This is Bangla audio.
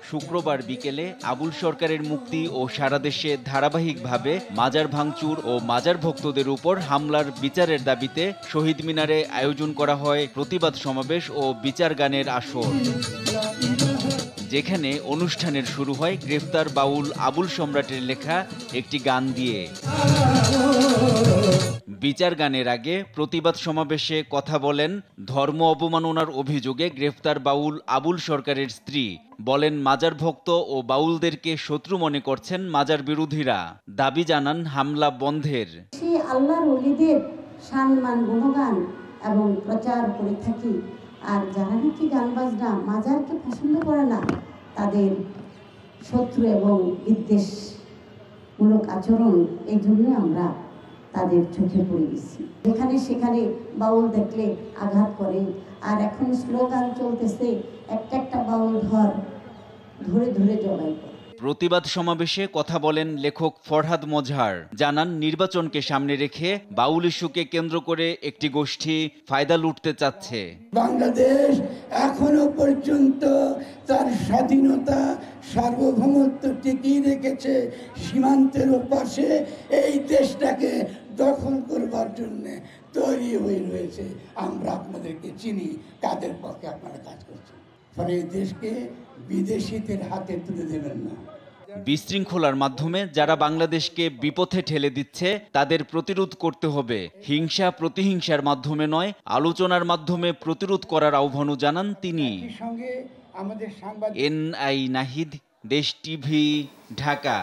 শুক্রবার বিকেলে আবুল সরকারের মুক্তি ও সারা দেশে ধারাবাহিকভাবে মাজার ভাঙচুর ও মাজার ভক্তদের উপর হামলার বিচারের দাবিতে শহীদ মিনারে আয়োজন করা হয় প্রতিবাদ সমাবেশ ও বিচার গানের আসর, যেখানে অনুষ্ঠানের শুরু হয় গ্রেফতার বাউল আবুল সম্রাটের লেখা একটি গান দিয়ে। বিচার গানের আগে প্রতিবাদ সমাবেশে কথা বলেন ধর্ম অবমাননার অভিযোগে গ্রেফতার বাউল আবুল সরকারের স্ত্রী। বলেন, মাজার ভক্ত ও বাউলদেরকে শত্রু মনে করছেন মাজার বিরোধীরা। দাবি জানান হামলা বন্ধের। আল্লাহর ওলিদের সম্মান গুণগান এবং প্রচার করে থাকি, আর যারা নাকি গান বাজনা মাজারকে পছন্দ করে না তাদের শত্রু এবং বিদ্বেষমূলক আচরণ, এই জন্যই আমরা তাদের চোখে পড়ে গেছি। যেখানে সেখানে বাউল দেখলে আঘাত করে, আর এখন স্লোগান চলতেছে একটা বাউল ধরে ধরে জবাই করে। প্রতিবাদ সমাবেশে কথা বলেন লেখক ফরহাদ মজহার। জানান, নির্বাচনকে সামনে রেখে বাউল ইস্যুকে কেন্দ্র করে একটি গোষ্ঠী ফায়দা লুটতে চাচ্ছে। বাংলাদেশ এখনো পর্যন্ত তার স্বাধীনতা সার্বভৌমত্ব টিকিয়ে রেখেছে। সীমান্তের ওপাশে এই দেশটাকে দখল করবার জন্য তৈরি হয়ে রয়েছে। আমরা আপনাদেরকে চিনি কাদের পক্ষে আপনারা কাজ করছেন। ফলে এই দেশকে বিদেশিদের হাতে তুলে দেবেন না। বিশৃঙ্খলার মাধ্যমে যারা বাংলাদেশকে বিপথে ঠেলে দিচ্ছে তাদের প্রতিরোধ করতে হবে। হিংসা প্রতিহিংসার মাধ্যমে নয়, আলোচনার মাধ্যমে প্রতিরোধ করার আহ্বানও জানান তিনি। NI নাহিদ, দেশ টিভি, ঢাকা।